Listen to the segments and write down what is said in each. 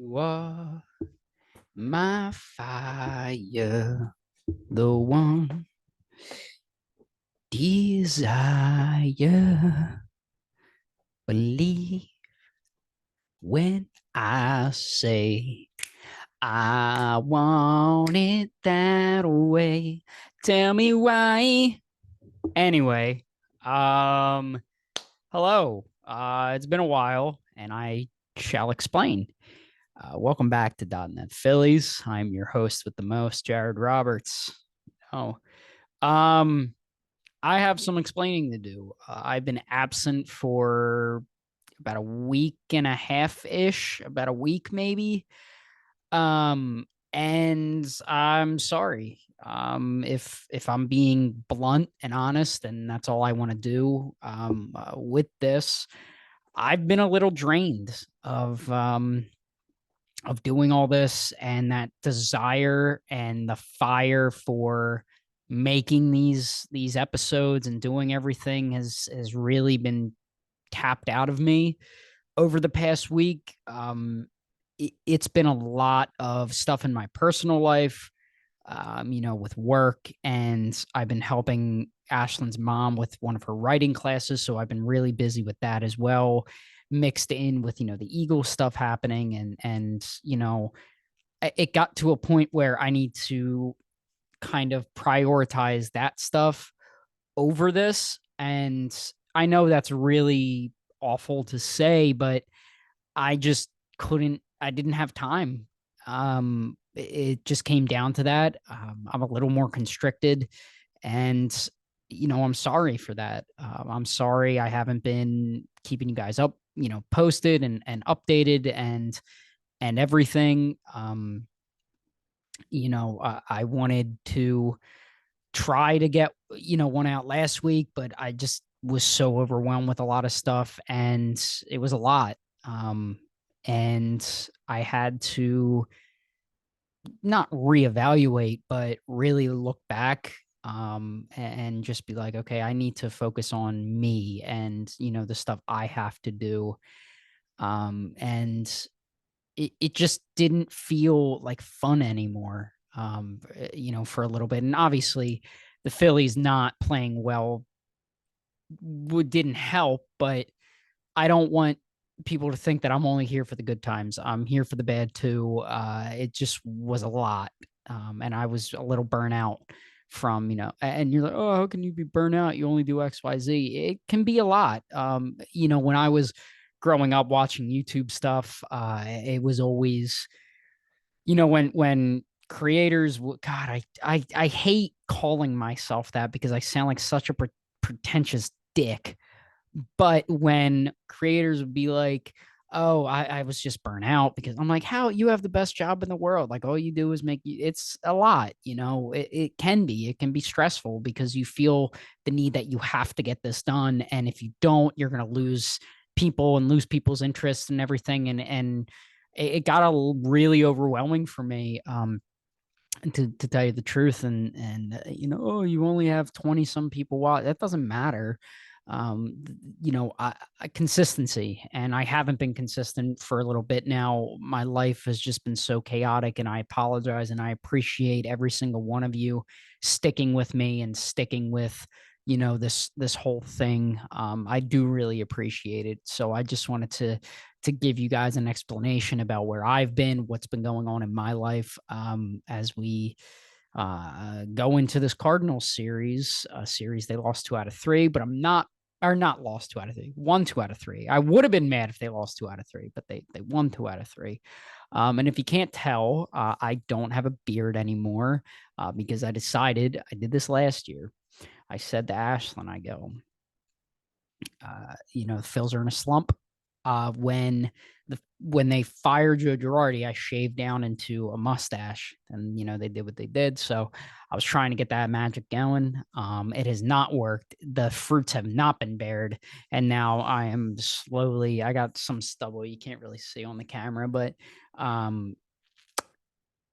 You are my fire, the one desire. Believe when I say I want it that way. Tell me why. Anyway, um, hello. It's been a while, and I shall explain. Welcome back to .NET Phillies. I'm your host with the most, Jared Roberts. Oh, um, I have some explaining to do. I've been absent for about a week and a half ish, about a week maybe. Um, and I'm sorry. If I'm being blunt and honest, and that's all I want to do. With this, I've been a little drained of doing all this, and that desire and the fire for making these episodes and doing everything has really been tapped out of me over the past week. It's been a lot of stuff in my personal life, with work, and I've been helping Ashlyn's mom with one of her writing classes, so I've been really busy with that as well, mixed in with the Eagle stuff happening, and it got to a point where I need to kind of prioritize that stuff over this, and I know that's really awful to say, but I just couldn't. I didn't have time. It just came down to that. I'm a little more constricted, and I'm sorry for that. I'm sorry I haven't been keeping you guys up, posted and updated and everything. I wanted to try to get one out last week, but I just was so overwhelmed with a lot of stuff, and it was a lot. Um, and I had to not reevaluate, but really look back, and just be like, okay, I need to focus on me and the stuff I have to do. And it just didn't feel like fun anymore. For a little bit, and obviously the Phillies not playing well didn't help, but I don't want people to think that I'm only here for the good times. I'm here for the bad too. It just was a lot. And I was a little burnout from, and you're like, oh, how can you be burnt out? You only do X, Y, Z. It can be a lot. When I was growing up watching YouTube stuff, it was always, when creators, God, I hate calling myself that because I sound like such a pretentious dick. But when creators would be like, oh, I was just burnt out, because I'm like, how? You have the best job in the world. Like, all you do is it's a lot, it can be stressful because you feel the need that you have to get this done. And if you don't, you're going to lose people and lose people's interests and everything. And it got really overwhelming for me. To tell you the truth, oh, you only have 20 some people watch. That doesn't matter. Consistency, and I haven't been consistent for a little bit now. My life has just been so chaotic, and I apologize, and I appreciate every single one of you sticking with me and sticking with this whole thing. I do really appreciate it. So I just wanted to give you guys an explanation about where I've been, what's been going on in my life, as we go into this Cardinals series. A series they lost 2 out of 3, but I'm not, or not lost 2 out of 3, won 2 out of 3. I would have been mad if they lost 2 out of 3, but they won 2 out of 3. And if you can't tell, I don't have a beard anymore, because I decided, I did this last year. I said to Ashlyn, I go, the Phils are in a slump. When they fired Joe Girardi, I shaved down into a mustache, and they did what they did. So I was trying to get that magic going. It has not worked. The fruits have not been bared, and now I am slowly. I got some stubble you can't really see on the camera, but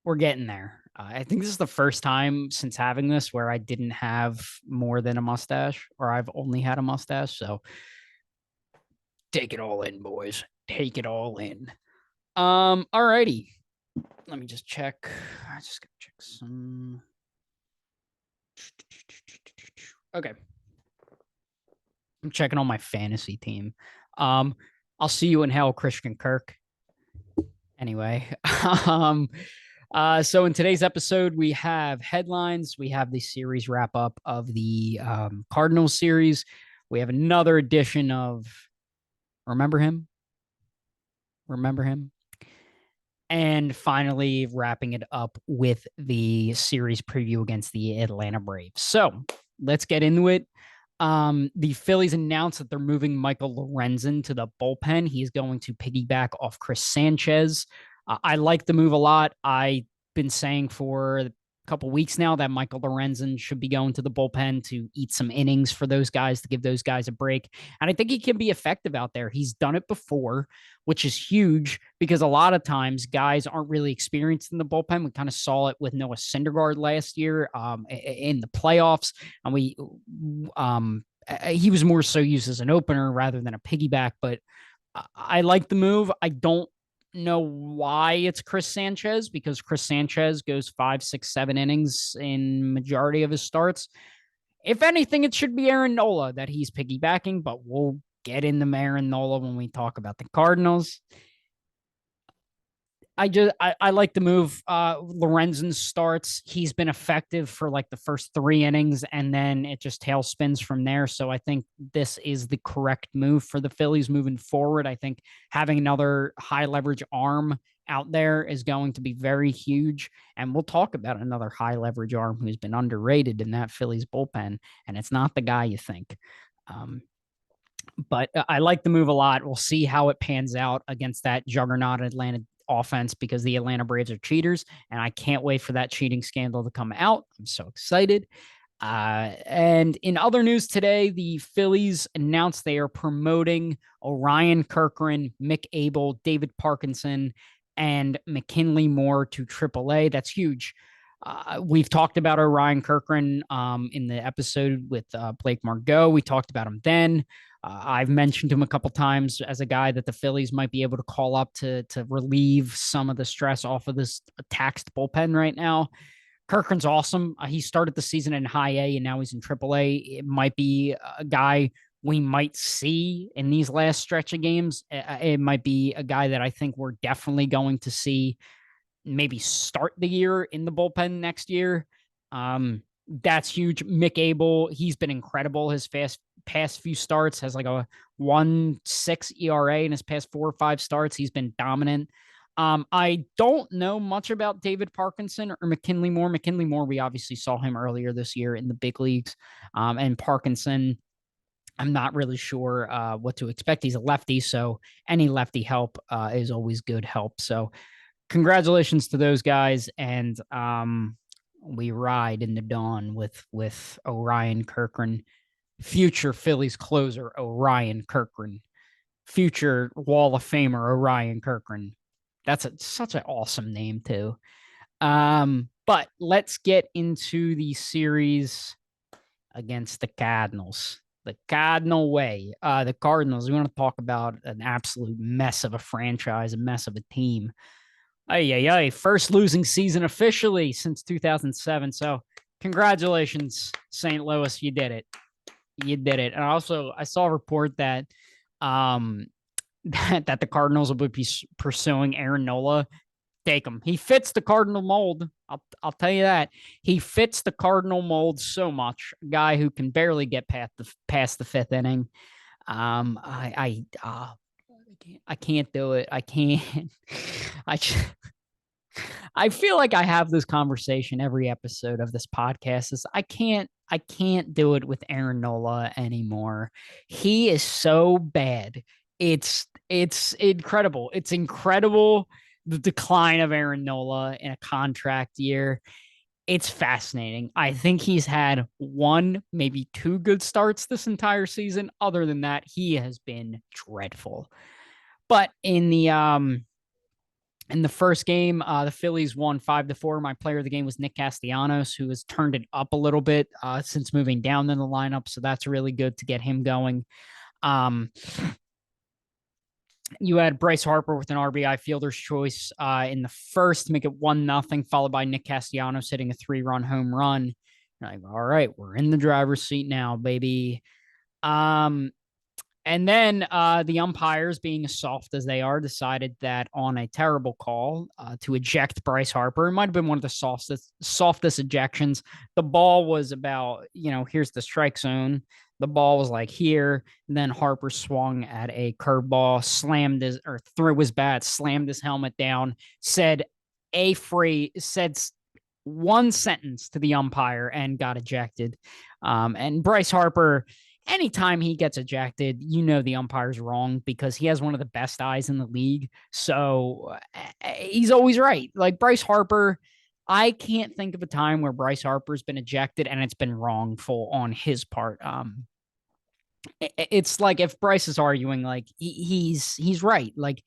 we're getting there. I think this is the first time since having this where I didn't have more than a mustache, or I've only had a mustache. So take it all in, boys. Take it all in. Alrighty. Let me just check. I just gotta check some. Okay. I'm checking on my fantasy team. Um, I'll see you in hell, Christian Kirk. Anyway, um, so in today's episode, we have headlines. We have the series wrap up of the Cardinals series. We have another edition of Remember Him? Remember Him? And finally, wrapping it up with the series preview against the Atlanta Braves. So let's get into it. The Phillies announced that they're moving Michael Lorenzen to the bullpen. He's going to piggyback off Chris Sanchez. I like the move a lot. I've been saying for a couple weeks now that Michael Lorenzen should be going to the bullpen to eat some innings for those guys, to give those guys a break. And I think he can be effective out there. He's done it before, which is huge because a lot of times guys aren't really experienced in the bullpen. We kind of saw it with Noah Syndergaard last year in the playoffs, and he was more so used as an opener rather than a piggyback. But I like the move. I don't know why it's Chris Sanchez, because Chris Sanchez goes 5, 6, 7 innings in majority of his starts. If anything, it should be Aaron Nola that he's piggybacking, but we'll get into Aaron Nola when we talk about the Cardinals. I like the move. Lorenzen starts. He's been effective for like the first 3 innings, and then it just tail spins from there. So I think this is the correct move for the Phillies moving forward. I think having another high leverage arm out there is going to be very huge. And we'll talk about another high leverage arm who's been underrated in that Phillies bullpen, and it's not the guy you think. But I like the move a lot. We'll see how it pans out against that juggernaut Atlanta offense, because the Atlanta Braves are cheaters, and I can't wait for that cheating scandal to come out. I'm so excited. And in other news today, the Phillies announced they are promoting Orion Kirkland, Mick Abel, David Parkinson, and McKinley Moore to AAA. That's huge. We've talked about Orion Kirkland in the episode with Blake Margot. We talked about him then. I've mentioned him a couple times as a guy that the Phillies might be able to call up to relieve some of the stress off of this taxed bullpen right now. Kirkland's awesome. He started the season in high A and now he's in triple A. It might be a guy we might see in these last stretch of games. It might be a guy that I think we're definitely going to see maybe start the year in the bullpen next year. That's huge. Mick Abel, he's been incredible. His past few starts has like a 1.6 ERA in his past 4 or 5 starts. He's been dominant. I don't know much about David Parkinson or McKinley Moore. McKinley Moore, we obviously saw him earlier this year in the big leagues. And Parkinson, I'm not really sure what to expect. He's a lefty, so any lefty help is always good help. So congratulations to those guys. And we ride in the dawn with Orion Kirkland, future Phillies closer Orion Kirkland, future Wall of Famer Orion Kirkland. That's such an awesome name too. But let's get into the series against the Cardinals. The Cardinal way. The Cardinals, we want to talk about an absolute mess of a franchise, a mess of a team. First losing season officially since 2007. So congratulations, St. Louis. You did it. You did it. And also, I saw a report that that the Cardinals will be pursuing Aaron Nola. Take him. He fits the Cardinal mold. I'll tell you that. He fits the Cardinal mold so much. A guy who can barely get past the 5th inning. I can't do it. I can't. I I feel like I have this conversation every episode of this podcast. I can't do it with Aaron Nola anymore. He is so bad. It's incredible. It's incredible, the decline of Aaron Nola in a contract year. It's fascinating. I think he's had 1, maybe 2 good starts this entire season. Other than that, he has been dreadful. But in the first game, the Phillies won 5-4. My player of the game was Nick Castellanos, who has turned it up a little bit since moving down in the lineup. So that's really good to get him going. You had Bryce Harper with an RBI fielder's choice in the first to make it 1-0, followed by Nick Castellanos hitting a 3-run home run. You're like, all right, we're in the driver's seat now, baby. Um, and then the umpires, being as soft as they are, decided that on a terrible call to eject Bryce Harper. It might have been one of the softest ejections. The ball was about, here's the strike zone. The ball was like here. And then Harper swung at a curveball, threw his bat, slammed his helmet down, said one sentence to the umpire and got ejected. And Bryce Harper, anytime he gets ejected, the umpire's wrong because he has one of the best eyes in the league. So he's always right. Like Bryce Harper, I can't think of a time where Bryce Harper's been ejected and it's been wrongful on his part. It's like if Bryce is arguing, like he's right. Like,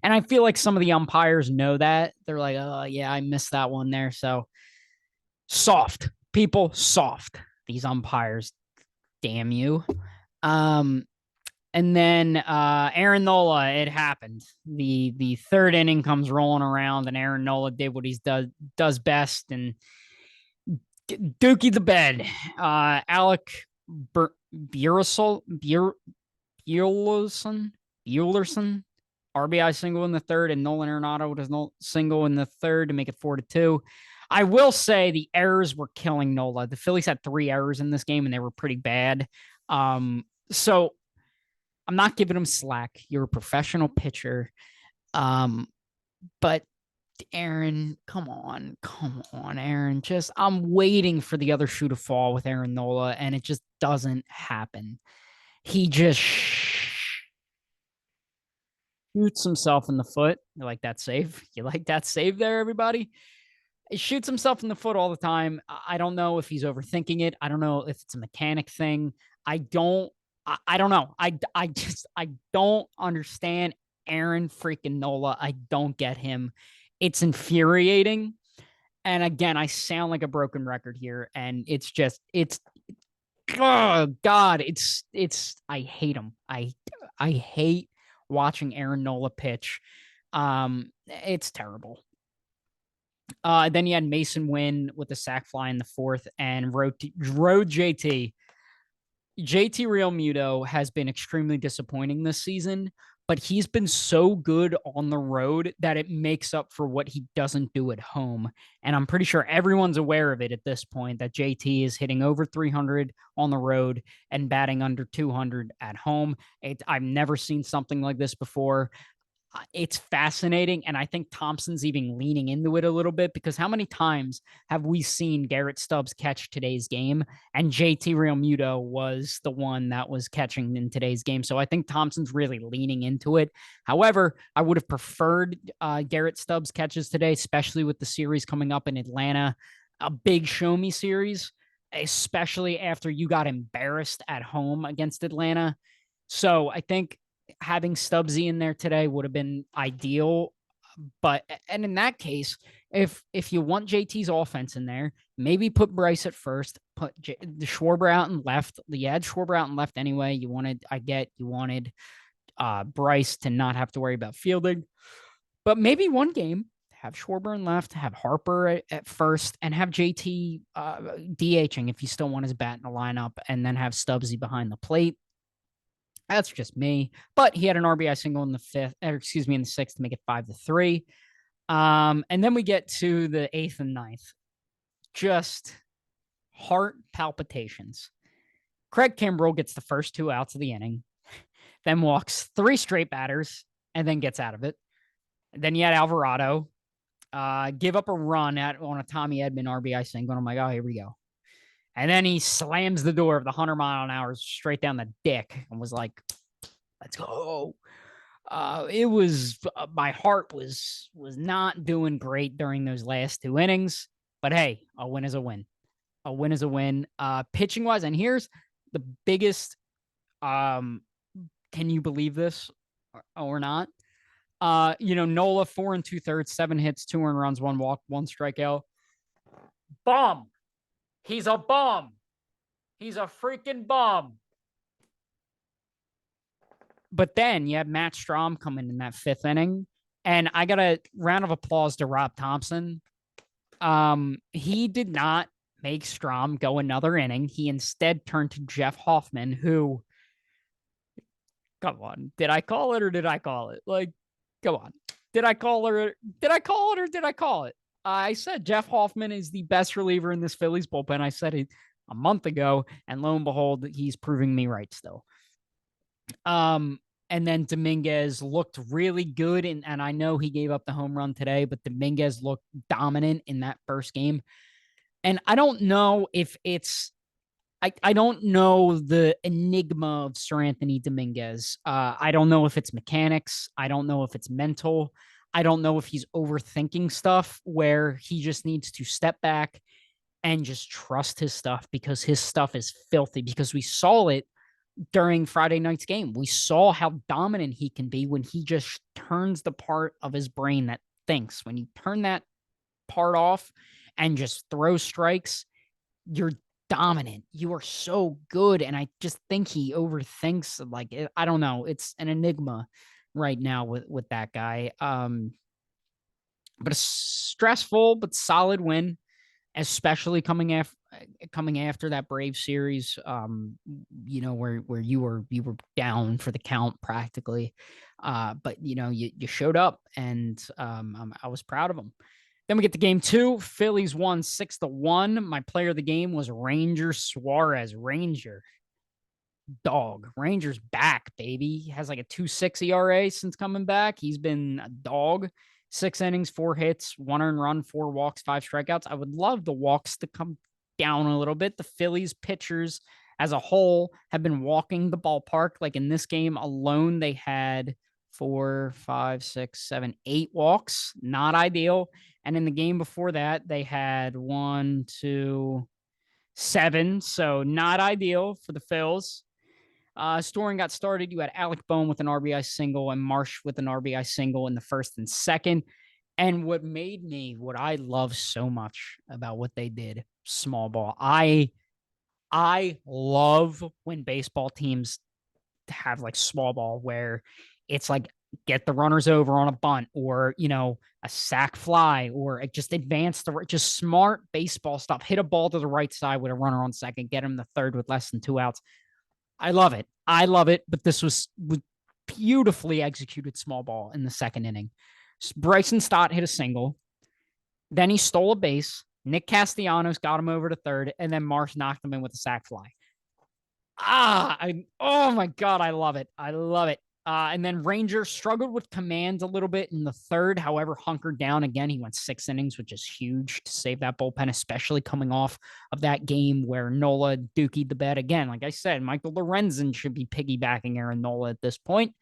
and I feel like some of the umpires know that. They're like, oh yeah, I missed that one there. So soft people, soft. These umpires, damn you. Um, and then Aaron Nola, it happened. The third inning comes rolling around, and Aaron Nola did what he does best and dookie the bed. Alec Burleson, Buellerson, RBI single in the third, and Nolan Arenado with no single in the third to make it 4-2. I will say the errors were killing Nola. The Phillies had 3 errors in this game, and they were pretty bad. So I'm not giving him slack. You're a professional pitcher. But Aaron, come on, Aaron. I'm waiting for the other shoe to fall with Aaron Nola, and it just doesn't happen. He just shoots himself in the foot. You like that save? You like that save there, everybody? He shoots himself in the foot all the time. I don't know if he's overthinking it. I don't know if it's a mechanic thing. I don't know. I don't understand Aaron freaking Nola. I don't get him. It's infuriating. And again, I sound like a broken record here. And it's oh God, I hate him. I hate watching Aaron Nola pitch. It's terrible. Then you had Mason Wynn with the sac fly in the fourth and rode JT. JT Real Muto has been extremely disappointing this season, but he's been so good on the road that it makes up for what he doesn't do at home. And I'm pretty sure everyone's aware of it at this point that JT is hitting over 300 on the road and batting under 200 at home. I've never seen something like this before. It's fascinating. And I think Thompson's even leaning into it a little bit because how many times have we seen Garrett Stubbs catch today's game? And JT Realmuto was the one that was catching in today's game. So I think Thompson's really leaning into it. However, I would have preferred Garrett Stubbs catches today, especially with the series coming up in Atlanta, a big show me series, especially after you got embarrassed at home against Atlanta. So I think having Stubbsy in there today would have been ideal. And in that case, if you want JT's offense in there, maybe put Bryce at first, put the Schwarber out and left. You had Schwarber out and left anyway. You wanted Bryce to not have to worry about fielding, but maybe one game have Schwarber and left, have Harper at first, and have JT DHing if you still want his bat in the lineup, and then have Stubbsy behind the plate. That's just me. But he had an RBI single in the in the sixth to make it 5-3. And then we get to the eighth and ninth. Just heart palpitations. Craig Kimbrell gets the first 2 outs of the inning, then walks 3 straight batters, and then gets out of it. Then you had Alvarado give up a run on a Tommy Edman RBI single. And I'm like, oh, here we go. And then he slams the door of the 100-mile-an-hour straight down the dick and was like, let's go. It was my heart was not doing great during those last 2 innings. But hey, a win is a win. A win is a win. Pitching wise, and here's the biggest can you believe this or not? Nola 4 2/3, 7 hits, 2 earned runs, 1 walk, 1 strikeout. Bomb. He's a bum. He's a freaking bum. But then you had Matt Strom coming in that fifth inning, and I got a round of applause to Rob Thompson. He did not make Strom go another inning. He instead turned to Jeff Hoffman, who, come on, did I call it or did I call it? Like, come on, did I call it? Did I call it or did I call it? I said Jeff Hoffman is the best reliever in this Phillies bullpen. I said it a month ago, and lo and behold, he's proving me right still. And then Dominguez looked really good, and I know he gave up the home run today, but Dominguez looked dominant in that first game. And I don't know if it's I don't know the enigma of Sir Anthony Dominguez. I don't know if it's mechanics. I don't know if it's mental. I don't know if he's overthinking stuff where he just needs to step back and just trust his stuff, because his stuff is filthy, because we saw it during Friday night's game. We saw how dominant he can be when he just turns the part of his brain that thinks. When you turn that part off and just throw strikes, you're dominant. You are so good. And I just think he overthinks. Like, I don't know. It's an enigma right now with that guy. But a stressful but solid win, especially coming after that Brave series, where you were down for the count practically, but you showed up, and I was proud of them. Then we get to game two. Phillies won 6-1. My player of the game was Ranger Suarez. Ranger dog. Ranger's back, baby. He has like a 2.6 ERA since coming back. He's been a dog. 6 innings, 4 hits, 1 earned run, 4 walks, 5 strikeouts. I would love the walks to come down a little bit. The Phillies pitchers as a whole have been walking the ballpark. Like in this game alone, they had 4, 5, 6, 7, 8 walks. Not ideal. And in the game before that, they had 1, 2, 7. So not ideal for the Phils. Storing got started. You had Alec Bohm with an RBI single and Marsh with an RBI single in the first and second. And what I love so much about what they did, small ball. I love when baseball teams have like small ball where it's like get the runners over on a bunt, or a sac fly, or just advance just smart baseball stuff. Hit a ball to the right side with a runner on second, get him the third with less than 2 outs. I love it. But this was beautifully executed small ball in the second inning. Bryson Stott hit a single. Then he stole a base. Nick Castellanos got him over to third, and then Marsh knocked him in with a sac fly. Oh my God, I love it. And then Ranger struggled with command a little bit in the third, however, hunkered down again. He went 6 innings, which is huge to save that bullpen, especially coming off of that game where Nola dookied the bed again. Like I said, Michael Lorenzen should be piggybacking Aaron Nola at this point.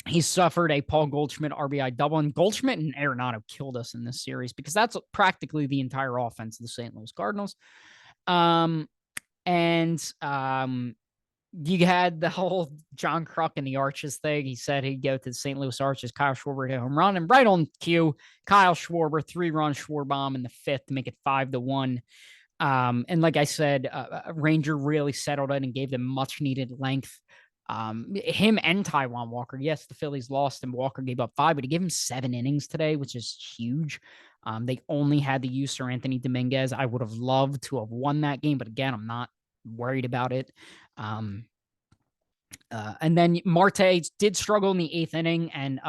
He suffered a Paul Goldschmidt RBI double, and Goldschmidt and Arenado killed us in this series because that's practically the entire offense of the St. Louis Cardinals. You had the whole John Kruk and the Arches thing. He said he'd go to the St. Louis Arches. Kyle Schwarber hit a home run, and right on cue, Kyle Schwarber 3-run Schwarbomb in the fifth to make it 5-1. And like I said, Ranger really settled it and gave them much needed length. Him and Taijuan Walker. Yes, the Phillies lost and Walker gave up 5, but he gave him 7 innings today, which is huge. They only had to use Sir Anthony Dominguez. I would have loved to have won that game, but again, I'm not worried about it. And then Marte did struggle in the 8th inning and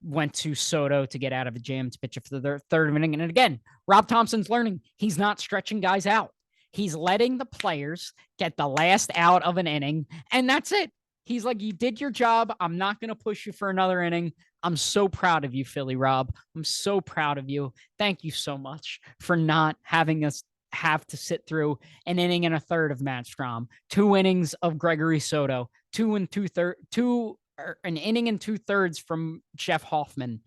went to Soto to get out of the jam to pitch it for the third inning. And again, Rob Thompson's learning. He's not stretching guys out. He's letting the players get the last out of an inning, and that's it. He's like, you did your job. I'm not going to push you for another inning. I'm so proud of you, Philly Rob. I'm so proud of you. Thank you so much for not having us have to sit through an inning and a third of Matt Strom, 2 innings of Gregory Soto, an inning and 2/3 from Jeff Hoffman.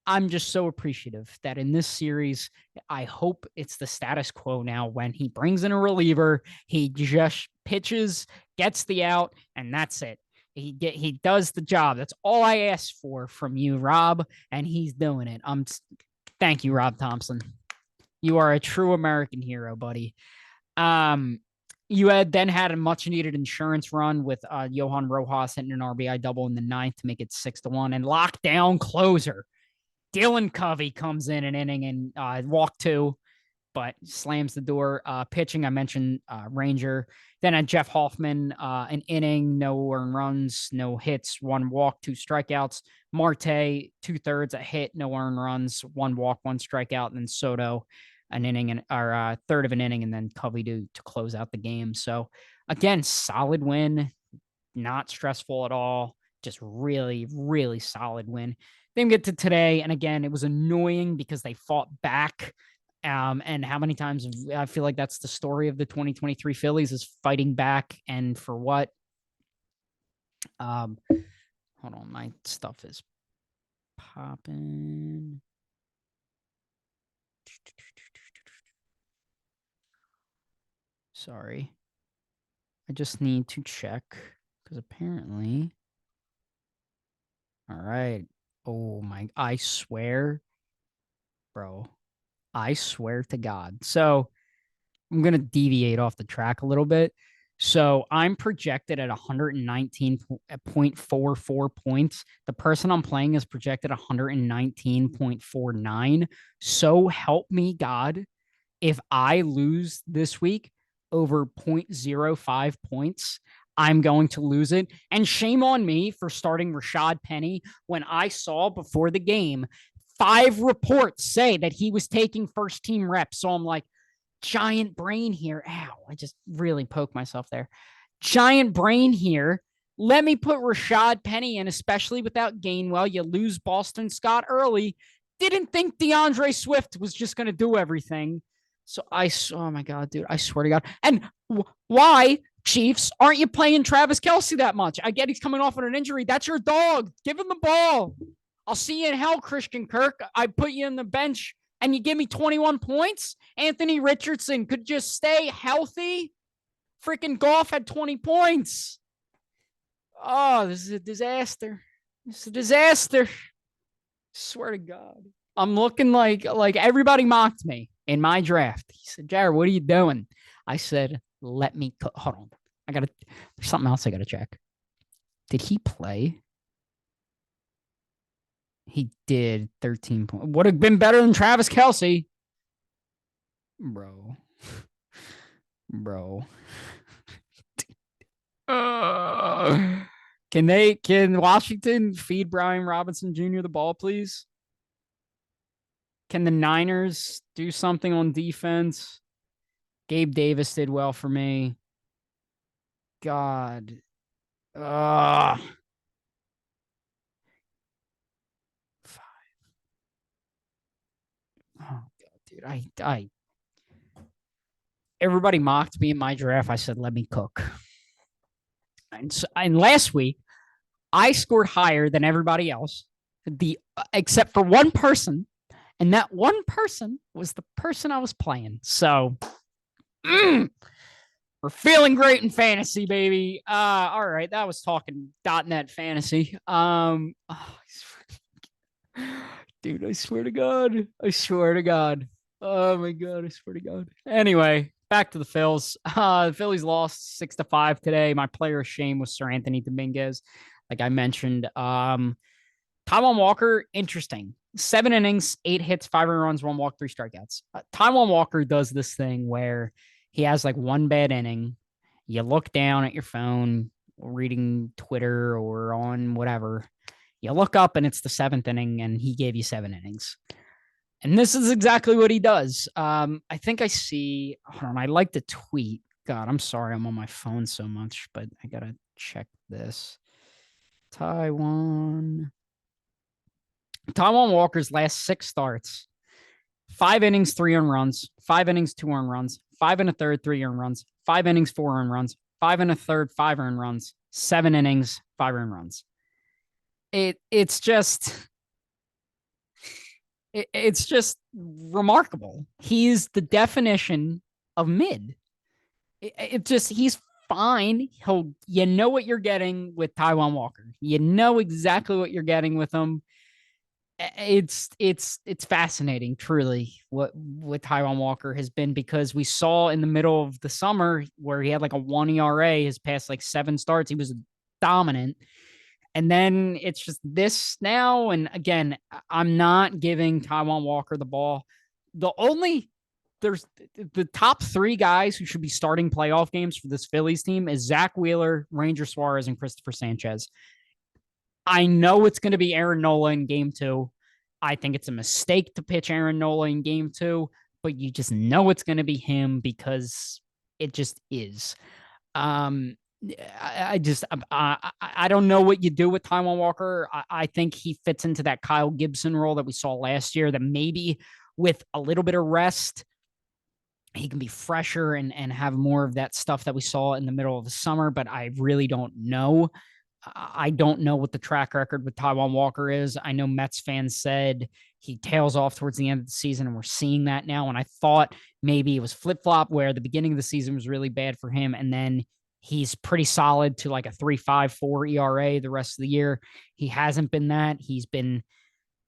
I'm just so appreciative that in this series, I hope it's the status quo now. When he brings in a reliever, he just pitches, gets the out, and that's it. He does the job. That's all I asked for from you, Rob, and he's doing it. Thank you, Rob Thompson. You are a true American hero, buddy. You had then had a much needed insurance run with Johan Rojas hitting an RBI double in the ninth to make it 6-1, and lockdown closer Dylan Covey comes in an inning and walk two, but slams the door. Pitching, I mentioned Ranger. Then at Jeff Hoffman, an inning, no earned runs, no hits, one walk, two strikeouts. Marte, 2/3, a hit, no earned runs, one walk, one strikeout. And then Soto, an inning and or third of an inning, and then Covey to close out the game. So again, solid win, not stressful at all. Just really, really solid win. Then get to today, and again, it was annoying because they fought back. And how many times I feel like that's the story of the 2023 Phillies is fighting back, and for what? Hold on, my stuff is popping. Sorry, I just need to check because apparently. All right. Oh my! I swear, bro. I swear to God. So I'm going to deviate off the track a little bit. So I'm projected at 119.44 points. The person I'm playing is projected 119.49. So help me God, if I lose this week over zero point 0.05 points, I'm going to lose it. And shame on me for starting Rashad Penny when I saw before the game 5 reports say that he was taking first team reps. So I'm like, giant brain here. Ow, I just really poked myself there. Giant brain here. Let me put Rashad Penny in, especially without Gainwell. You lose Boston Scott early. Didn't think DeAndre Swift was just going to do everything. So oh my God, dude, I swear to God. And why, Chiefs, aren't you playing Travis Kelce that much? I get he's coming off on an injury. That's your dog. Give him the ball. I'll see you in hell, Christian Kirk. I put you in the bench and you give me 21 points. Anthony Richardson could just stay healthy. Freaking Goff had 20 points. Oh, this is a disaster. This is a disaster. Swear to God. I'm looking like everybody mocked me in my draft. He said, Jared, what are you doing? I said, let me hold on. There's something else I gotta check. Did he play? He did 13 points. Would have been better than Travis Kelce. Bro. Can Washington feed Brian Robinson Jr. the ball, please? Can the Niners do something on defense? Gabe Davis did well for me. God. Oh, God, dude. Everybody mocked me in my draft. I said, let me cook. And last week, I scored higher than everybody else, except for one person, and that one person was the person I was playing. So we're feeling great in fantasy, baby. All right, that was talking .net fantasy. Dude, I swear to God. I swear to God. Oh my God, I swear to God. Anyway, back to the Phils. The Phillies lost 6-5 today. My player of shame was Sir Anthony Dominguez. Like I mentioned, Taijuan Walker, interesting. 7 innings, 8 hits, 5 runs, 1 walk, 3 strikeouts. Taijuan Walker does this thing where he has like one bad inning. You look down at your phone, reading Twitter or on whatever. You look up and it's the 7th inning, and he gave you 7 innings. And this is exactly what he does. I think I see. Hold on, I like to tweet. God, I'm sorry, I'm on my phone so much, but I gotta check this. Taijuan Walker's last 6 starts: 5 innings, 3 earned runs; 5 innings, 2 earned runs; 5 and a third, 3 earned runs; 5 innings, 4 earned runs; 5 and a third, 5 earned runs; 7 innings, 5 earned runs. It's just remarkable. He's the definition of mid. He's fine. You know what you're getting with Taijuan Walker. You know exactly what you're getting with him. It's fascinating, truly, what Taiwan Walker has been, because we saw in the middle of the summer where he had like a 1 ERA his past like 7 starts. He was dominant. And then it's just this now. And again, I'm not giving Taiwan Walker the ball. The only there's the top three guys who should be starting playoff games for this Phillies team is Zach Wheeler, Ranger Suarez, and Christopher Sanchez. I know it's going to be Aaron Nola in game 2. I think it's a mistake to pitch Aaron Nola in game 2, but you just know it's going to be him because it just is. Um, I don't know what you do with Taiwan Walker. I think he fits into that Kyle Gibson role that we saw last year, that maybe with a little bit of rest, he can be fresher and have more of that stuff that we saw in the middle of the summer, but I really don't know. I don't know what the track record with Taiwan Walker is. I know Mets fans said he tails off towards the end of the season, and we're seeing that now. And I thought maybe it was flip flop where the beginning of the season was really bad for him, and then he's pretty solid to like a 3.54 ERA the rest of the year. He hasn't been that. He's been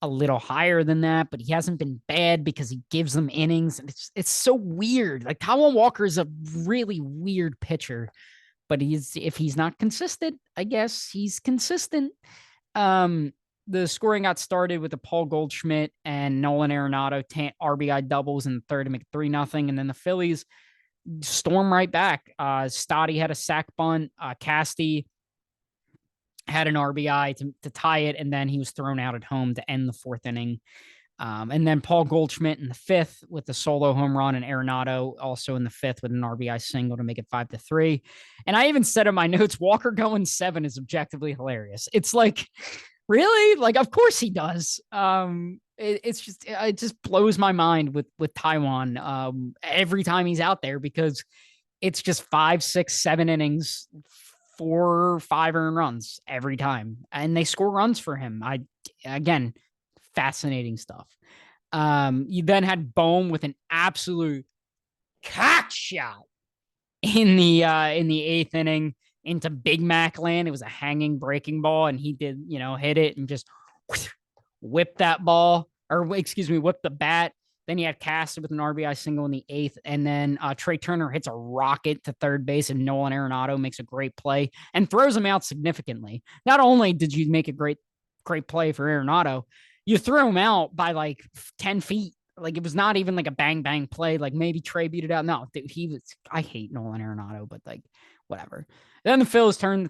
a little higher than that, but he hasn't been bad because he gives them innings. And it's so weird. Like Taiwan Walker is a really weird pitcher, but if he's not consistent, I guess he's consistent. Um, the scoring got started with the Paul Goldschmidt and Nolan Arenado RBI doubles in the third to make it 3-0. And then the Phillies storm right back. Stotty had a sac bunt. Casty had an RBI to tie it, and then he was thrown out at home to end the fourth inning. And then Paul Goldschmidt in the fifth with the solo home run, and Arenado also in the fifth with an RBI single to make it 5-3. And I even said in my notes, Walker going 7 is objectively hilarious. It's like, really? Like, of course he does. It just blows my mind with Taiwan every time he's out there, because it's just 5, 6, 7 innings, 4 or 5 earned runs every time, and they score runs for him. Again, fascinating stuff. You then had Bohm with an absolute cock shot in the eighth inning into Big Mac land. It was a hanging breaking ball, and he did, hit it and just whip that ball, or excuse me, whip the bat. Then you had Castor with an RBI single in the eighth, and then Trey Turner hits a rocket to third base, and Nolan Arenado makes a great play and throws him out significantly. Not only did you make a great play for Arenado, you threw him out by like 10 feet. Like, it was not even like a bang bang play. Like, maybe Trey beat it out. No, dude, I hate Nolan Arenado, but like, whatever. Then the Phils turn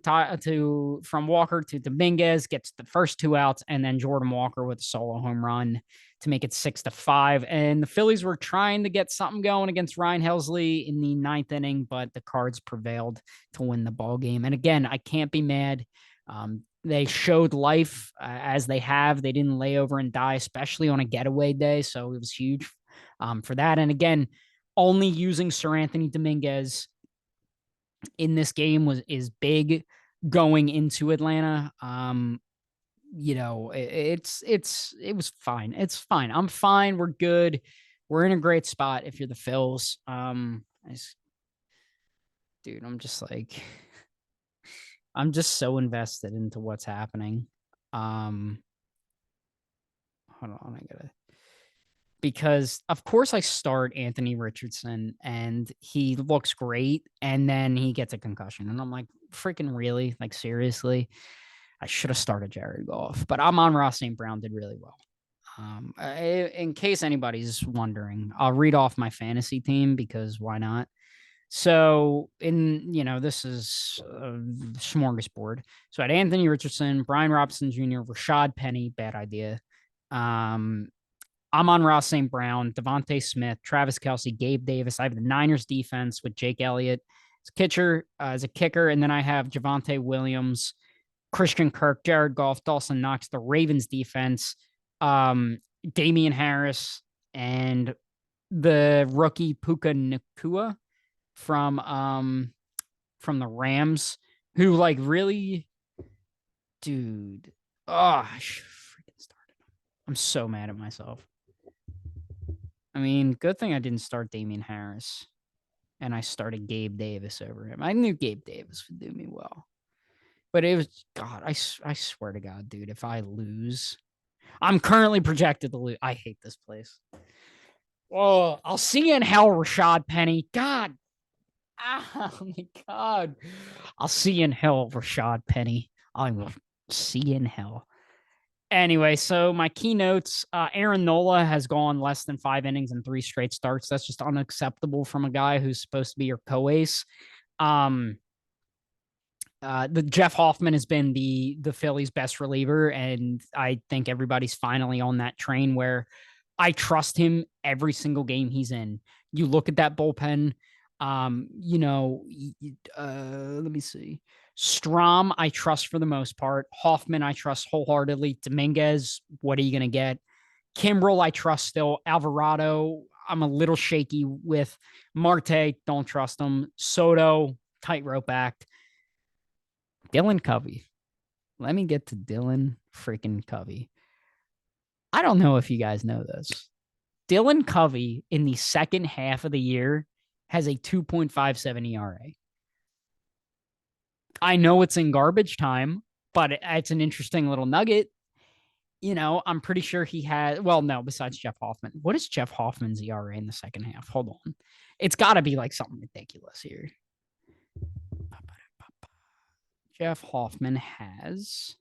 from Walker to Dominguez, gets the first 2 outs, and then Jordan Walker with a solo home run to make it 6-5. And the Phillies were trying to get something going against Ryan Helsley in the ninth inning, but the Cards prevailed to win the ball game. And again, I can't be mad. They showed life as they have. They didn't lay over and die, especially on a getaway day. So it was huge for that. And again, only using Sir Anthony Dominguez in this game is big going into Atlanta. It was fine. It's fine. I'm fine. We're good. We're in a great spot if you're the Phils. Dude, I'm just so invested into what's happening. Hold on, because of course I start Anthony Richardson and he looks great, and then he gets a concussion, and I'm like, freaking really? Like, seriously? I should have started Jared Goff, but I'm on Ross St. Brown, did really well. In case anybody's wondering, I'll read off my fantasy team because why not? So this is a smorgasbord. So I had Anthony Richardson, Brian Robinson Jr., Rashad Penny, bad idea. I'm on Ross St. Brown, Devontae Smith, Travis Kelce, Gabe Davis. I have the Niners defense with Jake Elliott as a kicker, and then I have Javonte Williams, Christian Kirk, Jared Goff, Dawson Knox. The Ravens defense, Damian Harris, and the rookie Puka Nacua from the Rams, who like really, dude. Oh, I freaking started him. I'm so mad at myself. I mean, good thing I didn't start Damian Harris and I started Gabe Davis over him. I knew Gabe Davis would do me well, but it was, God, I swear to God, dude, if I lose, I'm currently projected to lose. I hate this place. Oh, I'll see you in hell, Rashad Penny. God. Oh my God. I'll see you in hell, Rashad Penny. I will see you in hell. Anyway, so my keynotes, Aaron Nola has gone less than 5 innings in 3 straight starts. That's just unacceptable from a guy who's supposed to be your co-ace. Um, the Jeff Hoffman has been the Phillies' best reliever, and I think everybody's finally on that train where I trust him every single game he's in. You look at that bullpen, you know, let me see. Strom, I trust for the most part. Hoffman, I trust wholeheartedly. Dominguez, what are you gonna get? Kimbrel, I trust still. Alvarado, I'm a little shaky with. Marte, don't trust him. Soto, tightrope act. Dylan Covey. Let me get to Dylan freaking Covey. I don't know if you guys know this. Dylan Covey in the second half of the year has a 2.57 ERA. I know it's in garbage time, but it's an interesting little nugget. You know, I'm pretty sure he had, well, no, besides Jeff Hoffman. What is Jeff Hoffman's ERA in the second half? Hold on. It's got to be like something ridiculous here. Jeff Hoffman has,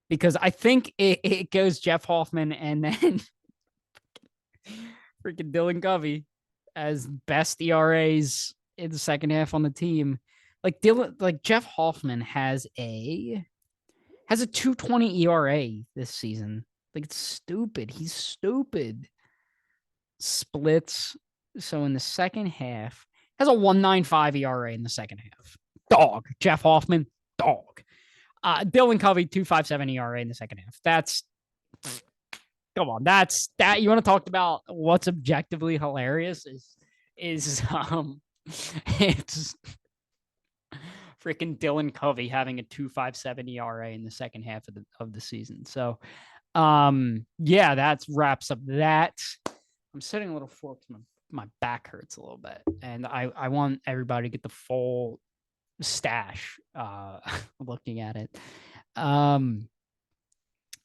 because I think it goes Jeff Hoffman and then freaking Dylan Covey as best ERAs in the second half on the team. Like Jeff Hoffman has a 2.20 ERA this season. Like, it's stupid. He's stupid. Splits. So in the second half, has a 1.95 ERA in the second half. Dog. Jeff Hoffman, dog. Dylan Covey, 2.57 ERA in the second half. That's, come on. That's that. You want to talk about what's objectively hilarious is it's freaking Dylan Covey having a 2.57 ERA in the second half of the season. So yeah, that wraps up that. I'm sitting a little forked. My back hurts a little bit, and I want everybody to get the full stash looking at it. And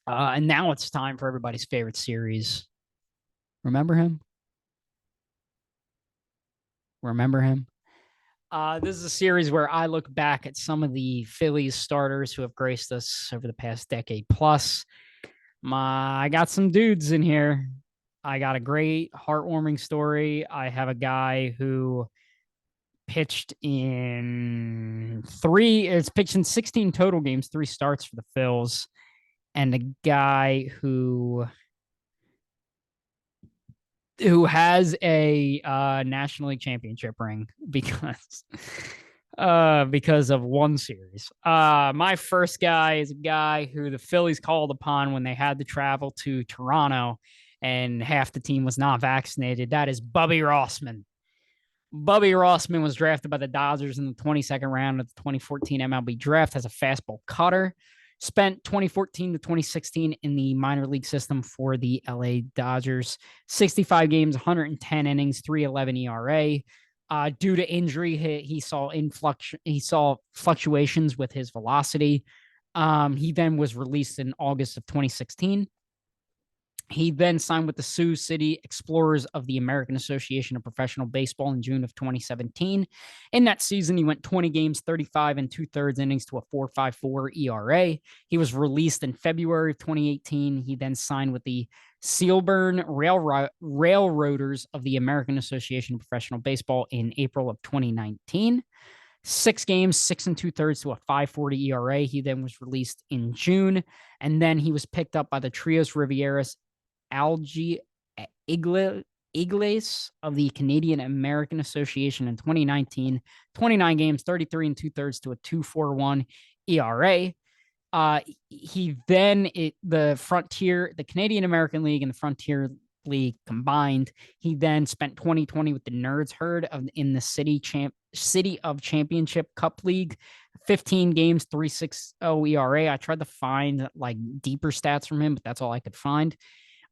now it's time for everybody's favorite series. Remember him? Remember him? This is a series where I look back at some of the Phillies starters who have graced us over the past decade plus. I got some dudes in here. I got a great heartwarming story. I have a guy who pitched in 16 total games, 3 starts for the Phils, and a guy who has a National League championship ring because of one series. My first guy is a guy who the Phillies called upon when they had to travel to Toronto and half the team was not vaccinated. That is Bubby Rossman. Bubby Rossman was drafted by the Dodgers in the 22nd round of the 2014 MLB draft as a fastball cutter. Spent 2014 to 2016 in the minor league system for the LA Dodgers. 65 games, 110 innings, 3.11 ERA. Due to injury, he saw fluctuations with his velocity. He then was released in August of 2016. He then signed with the Sioux City Explorers of the American Association of Professional Baseball in June of 2017. In that season, he went 20 games, 35 and 2/3 innings to a 4.54 ERA. He was released in February of 2018. He then signed with the Sealburn Railroaders of the American Association of Professional Baseball in April of 2019. 6 games, 6 and 2/3 to a 5.40 ERA. He then was released in June, and then he was picked up by the Trios Rivieras Algie Igles of the Canadian American Association in 2019. 29 games, 33 and 2/3 to a 2.41 ERA. He then the Canadian American League and the Frontier League combined. He then spent 2020 with the Nerds Herd in the City of Championship Cup League. 15 games, 3.60 ERA. I tried to find like deeper stats from him, but that's all I could find.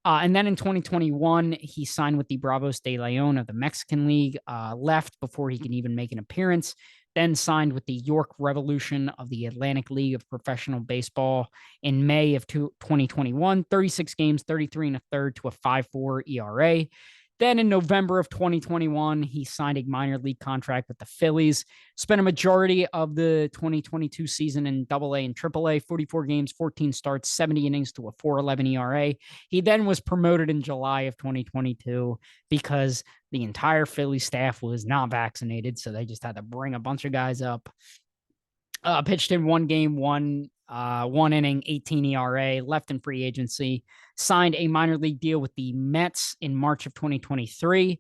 And then in 2021, he signed with the Bravos de Leon of the Mexican League, left before he can even make an appearance. then signed with the York Revolution of the Atlantic League of Professional Baseball in May of 2021, 36 games, 33 and a third to a 5.4 ERA. Then in November of 2021, he signed a minor league contract with the Phillies, spent a majority of the 2022 season in AA and AAA, 44 games, 14 starts, 70 innings to a 4.11 ERA. He then was promoted in July of 2022 because the entire Philly staff was not vaccinated, so they just had to bring a bunch of guys up. Pitched in one game, one inning, 18 ERA, left in free agency, signed a minor league deal with the Mets in March of 2023.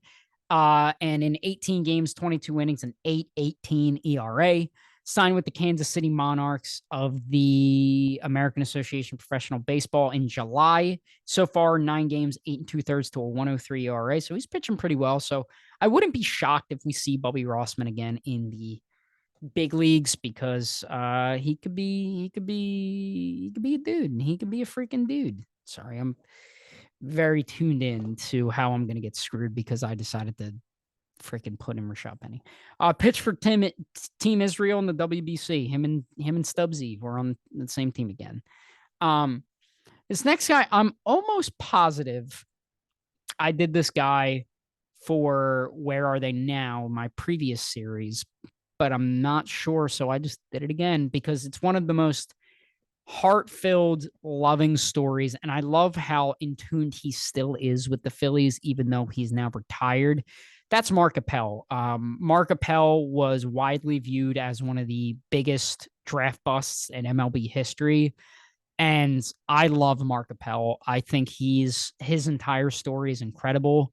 And in 18 games, 22 innings, and 8.18 ERA, signed with the Kansas City Monarchs of the American Association of Professional Baseball in July. So far, 9 games, 8 2/3 to a 1.03 ERA. So he's pitching pretty well. So I wouldn't be shocked if we see Bubby Rossman again in the big leagues because he could be a dude, and he could be a freaking dude. Sorry, I'm very tuned in to how I'm gonna get screwed because I decided to freaking put in Rashad Penny. Pitch for Team Israel in the WBC. Him and Stubbsy were on the same team again. This next guy, I'm almost positive I did this guy for Where Are They Now, my previous series, but I'm not sure. So I just did it again because it's one of the most heart-filled, loving stories. And I love how in tune he still is with the Phillies, even though he's now retired. That's Mark Appel. Mark Appel was widely viewed as one of the biggest draft busts in MLB history. And I love Mark Appel. I think his entire story is incredible.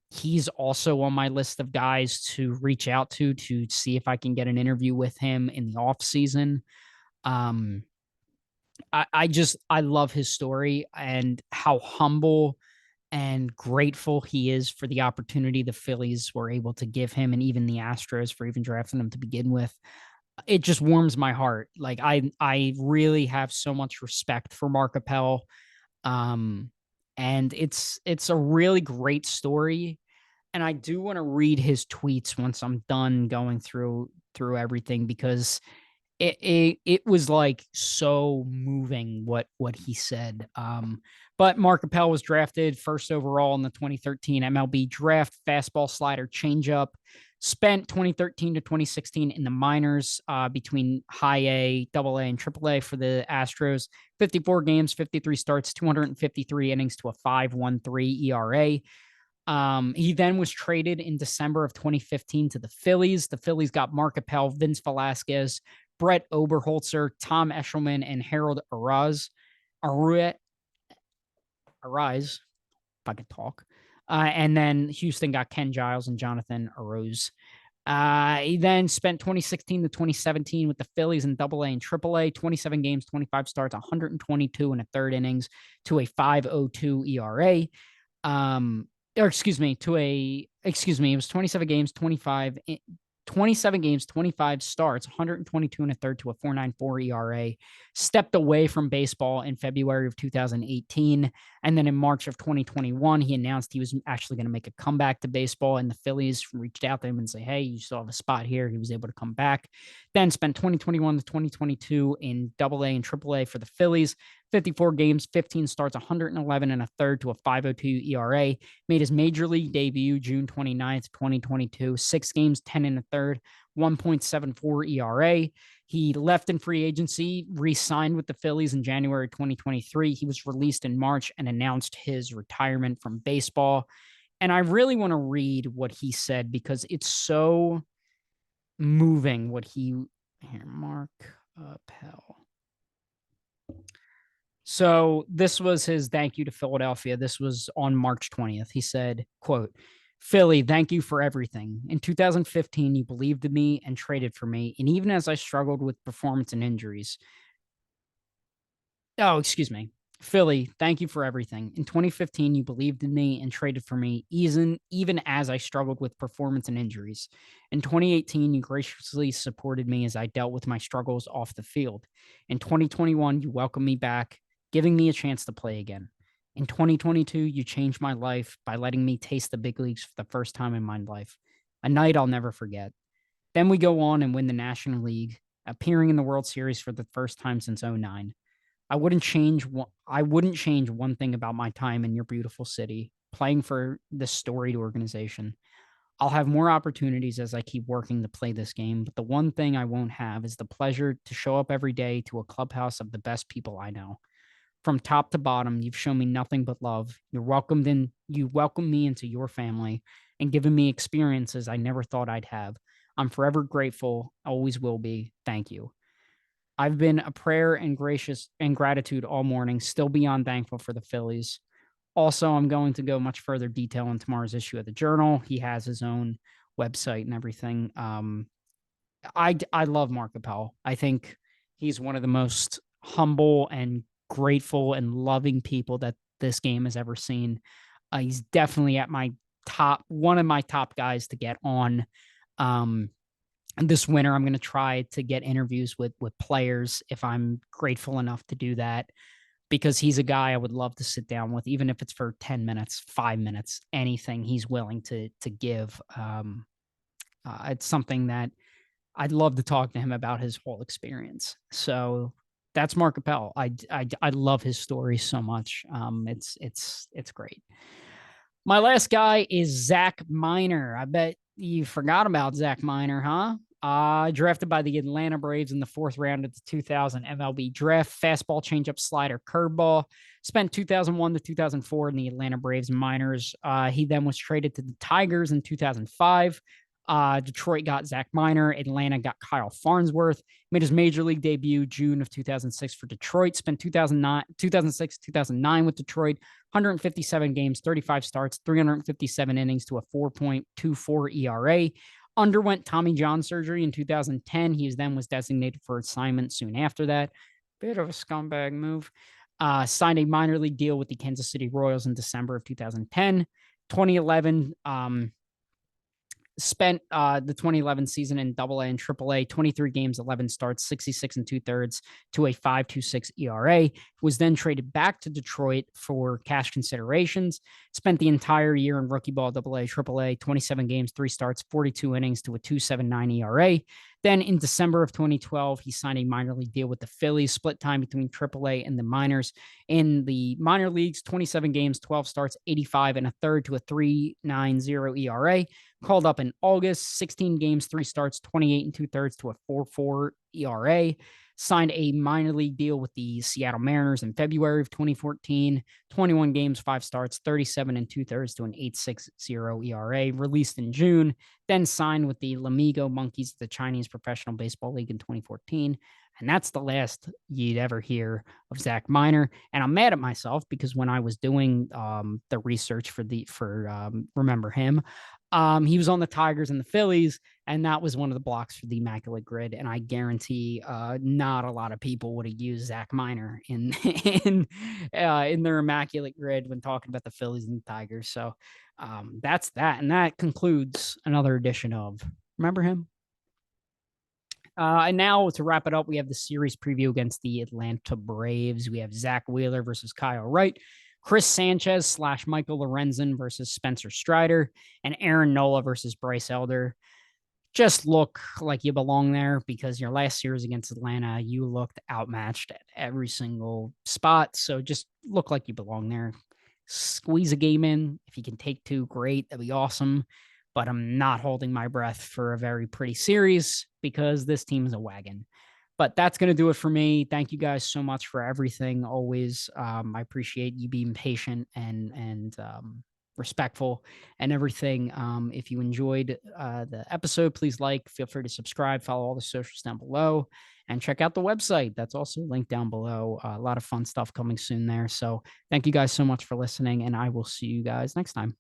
He's also on my list of guys to reach out to see if I can get an interview with him in the off season. I love his story and how humble and grateful he is for the opportunity the Phillies were able to give him, and even the Astros for even drafting him to begin with. It just warms my heart. Like I really have so much respect for Mark Appel. And it's a really great story. And I do want to read his tweets once I'm done going through everything because it was like so moving what he said. But Mark Appel was drafted first overall in the 2013 MLB draft, fastball, slider, changeup. Spent 2013 to 2016 in the minors between high A, double A, and triple A for the Astros. 54 games, 53 starts, 253 innings to a 5.13 ERA. He then was traded in December of 2015 to the Phillies. The Phillies got Mark Appel, Vince Velasquez, Brett Oberholzer, Tom Eshelman, and Harold Arise, if I could talk. And then Houston got Ken Giles and Jonathan Arose. He then spent 2016 to 2017 with the Phillies in Double A and Triple A, 27 games, 25 starts, 122 and a third innings to a 5.02 ERA. It was 27 games, 25 starts, 122 and a third to a 4.94 ERA. Stepped away from baseball in February of 2018. And then in March of 2021, he announced he was actually going to make a comeback to baseball. And the Phillies reached out to him and say, hey, you still have a spot here. He was able to come back. Then spent 2021 to 2022 in Double A and Triple A for the Phillies. 54 games, 15 starts, 111 and a third to a 5.02 ERA. Made his major league debut June 29th, 2022. 6 games, 10 and a third, 1.74 ERA. He left in free agency, re-signed with the Phillies in January 2023. He was released in March and announced his retirement from baseball. And I really want to read what he said because it's so moving what he... Here, Mark Appel. So this was his thank you to Philadelphia. This was on March 20th. He said, quote, Philly, thank you for everything. In 2015, you believed in me and traded for me. And even as I struggled with performance and injuries. Oh, excuse me. Philly, thank you for everything. In 2015, you believed in me and traded for me, even as I struggled with performance and injuries. In 2018, you graciously supported me as I dealt with my struggles off the field. In 2021, you welcomed me back, giving me a chance to play again. In 2022, you changed my life by letting me taste the big leagues for the first time in my life. A night I'll never forget. Then we go on and win the National League, appearing in the World Series for the first time since '09. I wouldn't change one thing about my time in your beautiful city, playing for this storied organization. I'll have more opportunities as I keep working to play this game, but the one thing I won't have is the pleasure to show up every day to a clubhouse of the best people I know. From top to bottom, you've shown me nothing but love. You welcome me into your family and given me experiences I never thought I'd have. I'm forever grateful, always will be. Thank you. I've been a prayer and gracious and gratitude all morning, still beyond thankful for the Phillies. Also, I'm going to go much further detail in tomorrow's issue of the Journal. He has his own website and everything. I love Mark Appel. I think he's one of the most humble and grateful and loving people that this game has ever seen. He's definitely at my top, one of my top guys to get on. This winter, I'm going to try to get interviews with players if I'm grateful enough to do that, because he's a guy I would love to sit down with, even if it's for 10 minutes, 5 minutes, anything he's willing to give. It's something that I'd love to talk to him about his whole experience. So that's Mark Appel. I love his story so much. It's great. My last guy is Zach Miner. I bet you forgot about Zach Miner, huh? Drafted by the Atlanta Braves in the fourth round of the 2000 MLB draft. Fastball, changeup, slider, curveball. Spent 2001 to 2004 in the Atlanta Braves minors. He then was traded to the Tigers in 2005. Detroit got Zach Miner. Atlanta got Kyle Farnsworth. Made his major league debut June of 2006 for Detroit. Spent 2006, 2009 with Detroit. 157 games, 35 starts, 357 innings to a 4.24 ERA. Underwent Tommy John surgery in 2010. He was designated for assignment soon after that. Bit of a scumbag move. Signed a minor league deal with the Kansas City Royals in December of 2010. 2011, spent the 2011 season in AA and AAA, 23 games, 11 starts, 66 and 2/3 to a 5.26 ERA. Was then traded back to Detroit for cash considerations. Spent the entire year in rookie ball, AA, AAA, 27 games, 3 starts, 42 innings to a 2.79 ERA. Then in December of 2012, he signed a minor league deal with the Phillies, split time between AAA and the minors. In the minor leagues, 27 games, 12 starts, 85 and a third to a 3.90 ERA. Called up in August, 16 games, 3 starts, 28 and 2/3 to a 4.4 ERA. Signed a minor league deal with the Seattle Mariners in February of 2014. 21 games, 5 starts, 37 and 2/3 to an 8.60 ERA. Released in June. Then signed with the Lamigo Monkeys, the Chinese Professional Baseball League in 2014. And that's the last you'd ever hear of Zach Miner. And I'm mad at myself because when I was doing the research for Remember Him, he was on the Tigers and the Phillies, and that was one of the blocks for the Immaculate Grid. And I guarantee not a lot of people would have used Zach Miner in in their Immaculate Grid when talking about the Phillies and the Tigers. So that's that, and that concludes another edition of Remember Him. And now to wrap it up, we have the series preview against the Atlanta Braves. We have Zach Wheeler versus Kyle Wright, Chris Sanchez / Michael Lorenzen versus Spencer Strider, and Aaron Nola versus Bryce Elder. Just look like you belong there, because your last series against Atlanta, you looked outmatched at every single spot. So just look like you belong there. Squeeze a game in. If you can take 2, great. That'd be awesome. But I'm not holding my breath for a very pretty series because this team is a wagon. But that's going to do it for me. Thank you guys so much for everything. Always, I appreciate you being patient and respectful and everything. If you enjoyed the episode, please feel free to subscribe, follow all the socials down below, and check out the website. That's also linked down below. A lot of fun stuff coming soon there. So thank you guys so much for listening, and I will see you guys next time.